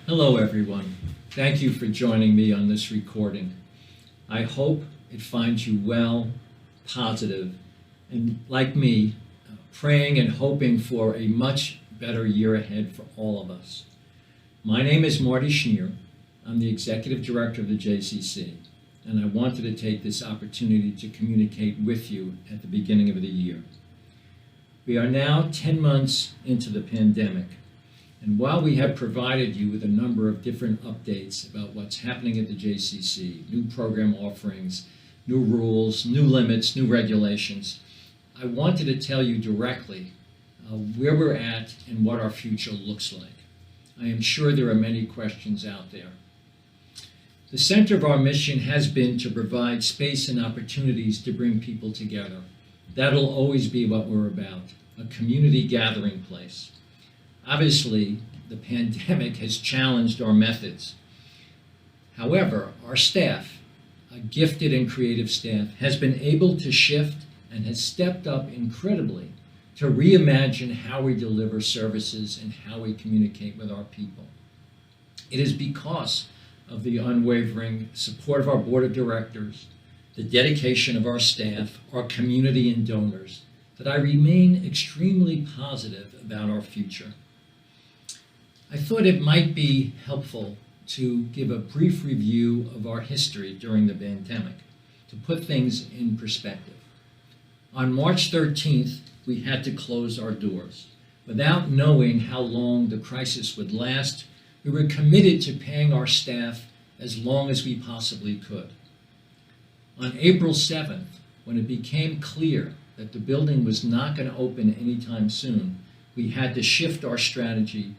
Hello, everyone. Thank you for joining me on this recording. I hope it finds you well, positive, and like me, praying and hoping for a much better year ahead for all of us. My name is Marty Schneer. I'm the Executive Director of the JCC, and I wanted to take this opportunity to communicate with you at the beginning of the year. We are now 10 months into the pandemic. And while we have provided you with a number of different updates about what's happening at the JCC, new program offerings, new rules, new limits, new regulations, I wanted to tell you directly where we're at and what our future looks like. I am sure there are many questions out there. The center of our mission has been to provide space and opportunities to bring people together. That'll always be what we're about, a community gathering place. Obviously, the pandemic has challenged our methods. However, our staff, a gifted and creative staff, has been able to shift and has stepped up incredibly to reimagine how we deliver services and how we communicate with our people. It is because of the unwavering support of our board of directors, the dedication of our staff, our community and donors, that I remain extremely positive about our future. I thought it might be helpful to give a brief review of our history during the pandemic, to put things in perspective. On March 13th, we had to close our doors. Without knowing how long the crisis would last, we were committed to paying our staff as long as we possibly could. On April 7th, when it became clear that the building was not going to open anytime soon, we had to shift our strategy,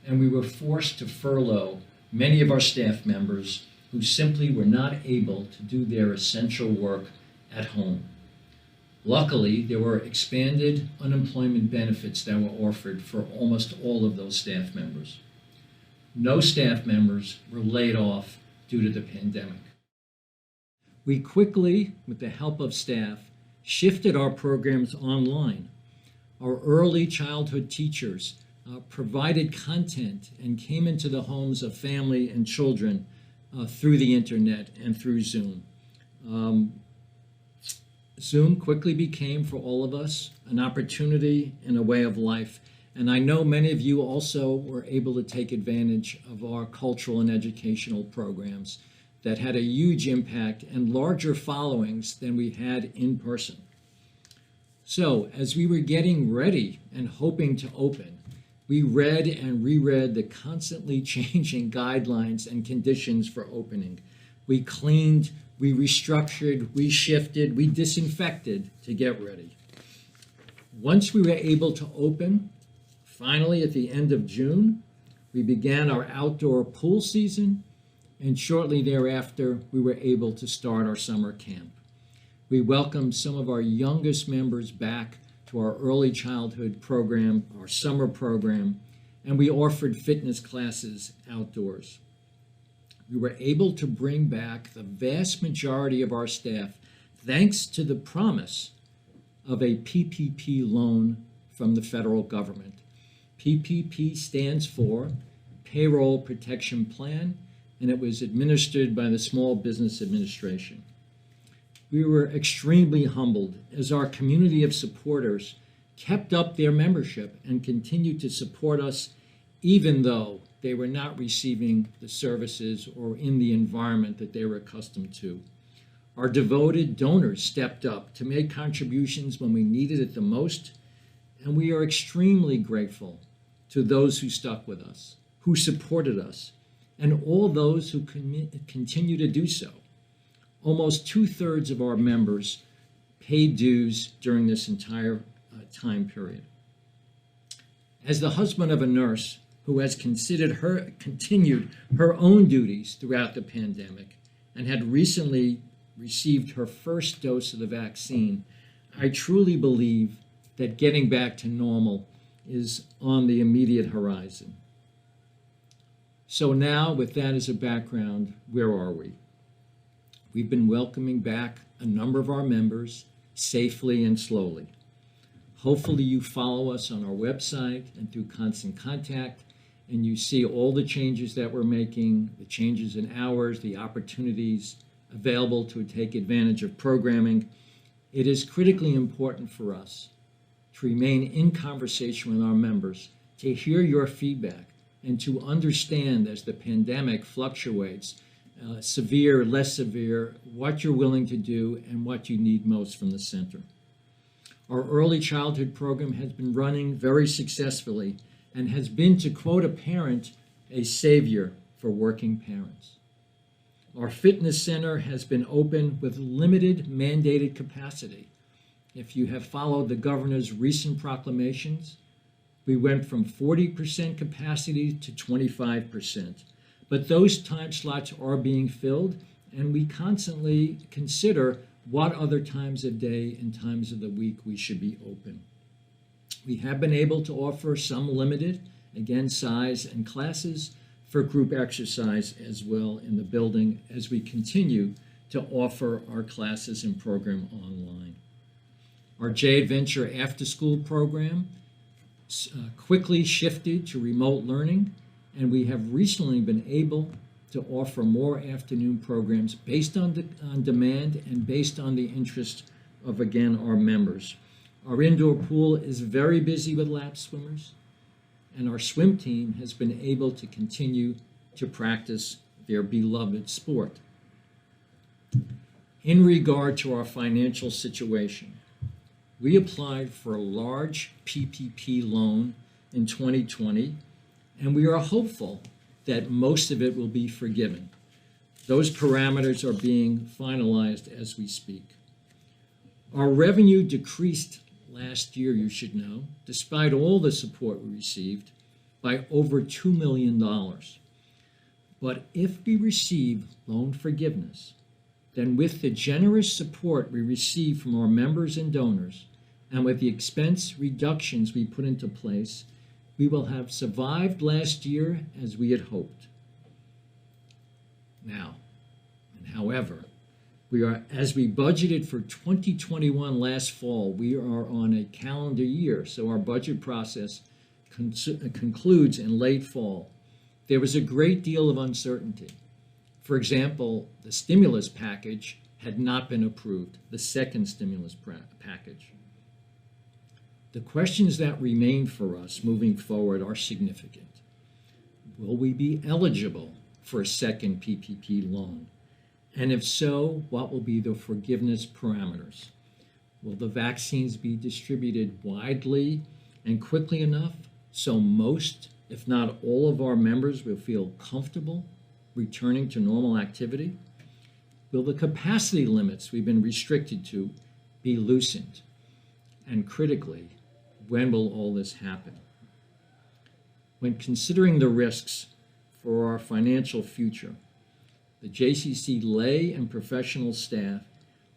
and we were forced to furlough many of our staff members who simply were not able to do their essential work at home. Luckily, there were expanded unemployment benefits that were offered for almost all of those staff members. No staff members were laid off due to the pandemic. We quickly, with the help of staff, shifted our programs online. Our early childhood teachers provided content and came into the homes of family and children through the internet and through Zoom. Zoom quickly became, for all of us, an opportunity and a way of life. And I know many of you also were able to take advantage of our cultural and educational programs that had a huge impact and larger followings than we had in person. So as we were getting ready and hoping to open, we read and reread the constantly changing guidelines and conditions for opening. We cleaned, we restructured, we shifted, we disinfected to get ready. Once we were able to open, finally at the end of June, we began our outdoor pool season, and shortly thereafter, we were able to start our summer camp. We welcomed some of our youngest members back to our early childhood program, our summer program, and we offered fitness classes outdoors. We were able to bring back the vast majority of our staff thanks to the promise of a PPP loan from the federal government. PPP stands for Payroll Protection Plan, and it was administered by the Small Business Administration. We were extremely humbled as our community of supporters kept up their membership and continued to support us even though they were not receiving the services or in the environment that they were accustomed to. Our devoted donors stepped up to make contributions when we needed it the most, and we are extremely grateful to those who stuck with us, who supported us, and all those who continue to do so. Almost 2/3 of our members paid dues during this entire time period. As the husband of a nurse who has continued her own duties throughout the pandemic and had recently received her first dose of the vaccine, I truly believe that getting back to normal is on the immediate horizon. So now, with that as a background, where are we? We've been welcoming back a number of our members safely and slowly. Hopefully you follow us on our website and through constant contact, and you see all the changes that we're making, the changes in hours, the opportunities available to take advantage of programming, it is critically important for us to remain in conversation with our members, to hear your feedback, and to understand as the pandemic fluctuates, severe, less severe, what you're willing to do and what you need most from the center. Our early childhood program has been running very successfully and has been, to quote a parent, a savior for working parents. Our fitness center has been open with limited mandated capacity. If you have followed the governor's recent proclamations, we went from 40% capacity to 25%. But those time slots are being filled, and we constantly consider what other times of day and times of the week we should be open. We have been able to offer some limited, again, size and classes for group exercise as well in the building as we continue to offer our classes and program online. Our J Adventure after-school program quickly shifted to remote learning, and we have recently been able to offer more afternoon programs based on demand and based on the interest of, again, our members. Our indoor pool is very busy with lap swimmers, and our swim team has been able to continue to practice their beloved sport. In regard to our financial situation, we applied for a large PPP loan in 2020, and we are hopeful that most of it will be forgiven. Those parameters are being finalized as we speak. Our revenue decreased last year, you should know, despite all the support we received, by over $2 million. But if we receive loan forgiveness, then with the generous support we receive from our members and donors, and with the expense reductions we put into place, we will have survived last year as we had hoped. Now, and however, as we budgeted for 2021 last fall, we are on a calendar year, so our budget process concludes in late fall. There was a great deal of uncertainty. For example, the stimulus package had not been approved, the second stimulus package. The questions that remain for us moving forward are significant. Will we be eligible for a second PPP loan? And if so, what will be the forgiveness parameters? Will the vaccines be distributed widely and quickly enough so most, if not all, of our members will feel comfortable returning to normal activity? Will the capacity limits we've been restricted to be loosened? And critically, when will all this happen? When considering the risks for our financial future, the JCC lay and professional staff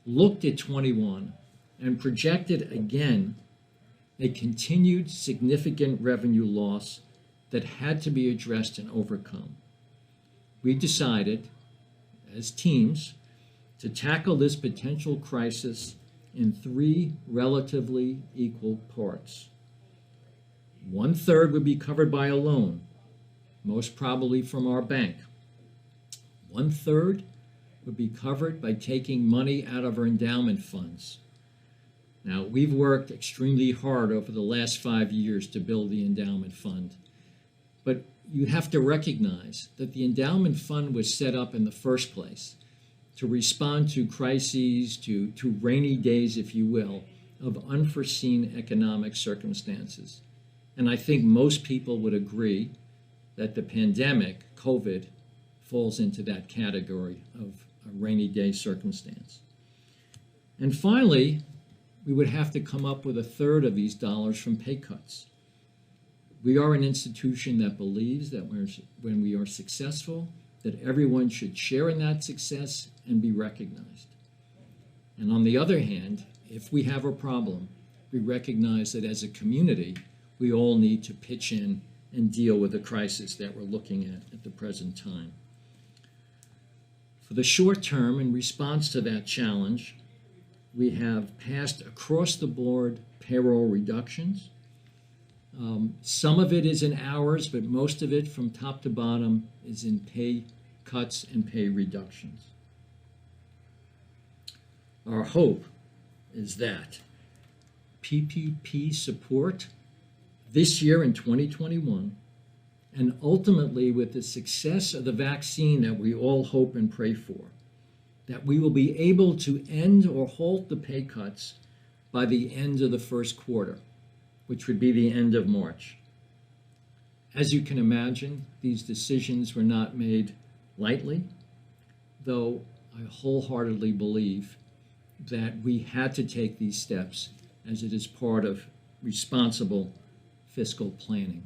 looked at 21 and projected again a continued significant revenue loss that had to be addressed and overcome. We decided as teams to tackle this potential crisis in three relatively equal parts. 1/3 would be covered by a loan, most probably from our bank. 1/3 would be covered by taking money out of our endowment funds. Now, we've worked extremely hard over the last 5 years to build the endowment fund, but you have to recognize that the endowment fund was set up in the first place to respond to crises, to rainy days, if you will, of unforeseen economic circumstances. And I think most people would agree that the pandemic, COVID, falls into that category of a rainy day circumstance. And finally, we would have to come up with 1/3 of these dollars from pay cuts. We are an institution that believes that when we are successful, that everyone should share in that success and be recognized. And on the other hand, if we have a problem, we recognize that as a community, we all need to pitch in and deal with the crisis that we're looking at the present time. For the short term, in response to that challenge, we have passed across the board payroll reductions. Some of it is in hours, but most of it from top to bottom is in pay cuts and pay reductions. Our hope is that PPP support this year in 2021, and ultimately with the success of the vaccine that we all hope and pray for, that we will be able to end or halt the pay cuts by the end of the first quarter, which would be the end of March. As you can imagine, these decisions were not made lightly, though I wholeheartedly believe that we had to take these steps as it is part of responsible fiscal planning.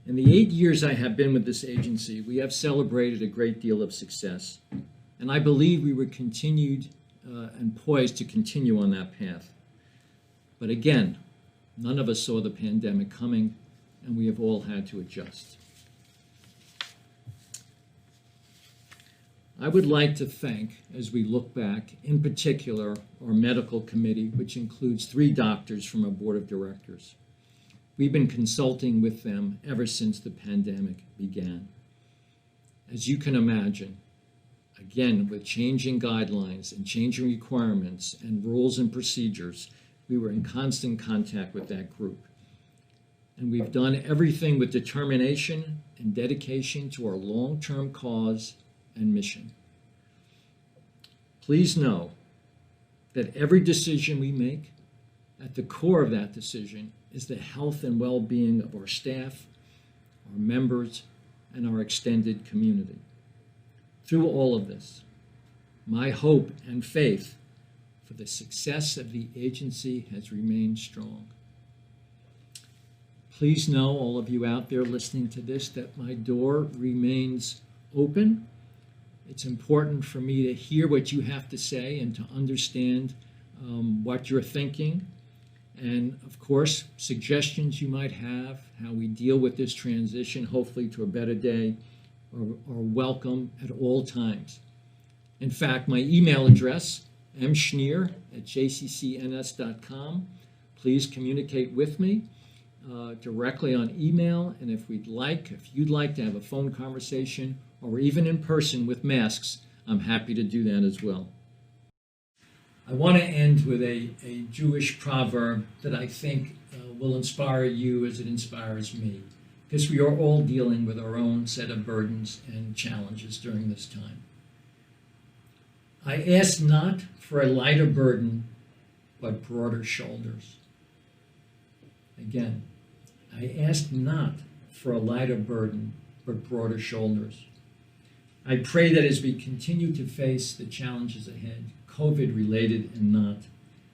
In the 8 years I have been with this agency, we have celebrated a great deal of success, and I believe we were continued and poised to continue on that path. But again, none of us saw the pandemic coming, and we have all had to adjust. I would like to thank, as we look back, in particular, our medical committee, which includes 3 doctors from our board of directors. We've been consulting with them ever since the pandemic began. As you can imagine, again, with changing guidelines and changing requirements and rules and procedures, we were in constant contact with that group. And we've done everything with determination and dedication to our long-term cause and mission. Please know that every decision we make, at the core of that decision is the health and well-being of our staff, our members, and our extended community. Through all of this, my hope and faith for the success of the agency has remained strong. Please know, all of you out there listening to this, that my door remains open. It's important for me to hear what you have to say and to understand what you're thinking. And of course, suggestions you might have, how we deal with this transition, hopefully to a better day, are welcome at all times. In fact, my email address, mschneer@jccns.com. Please communicate with me directly on email. And if you'd like to have a phone conversation or even in person with masks, I'm happy to do that as well. I want to end with a Jewish proverb that I think will inspire you as it inspires me, because we are all dealing with our own set of burdens and challenges during this time. I ask not for a lighter burden, but broader shoulders. Again, I ask not for a lighter burden, but broader shoulders. I pray that as we continue to face the challenges ahead, COVID-related and not,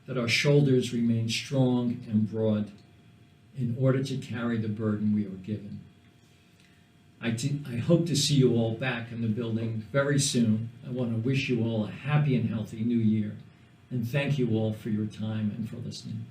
that our shoulders remain strong and broad in order to carry the burden we are given. I hope to see you all back in the building very soon. I want to wish you all a happy and healthy new year, and thank you all for your time and for listening.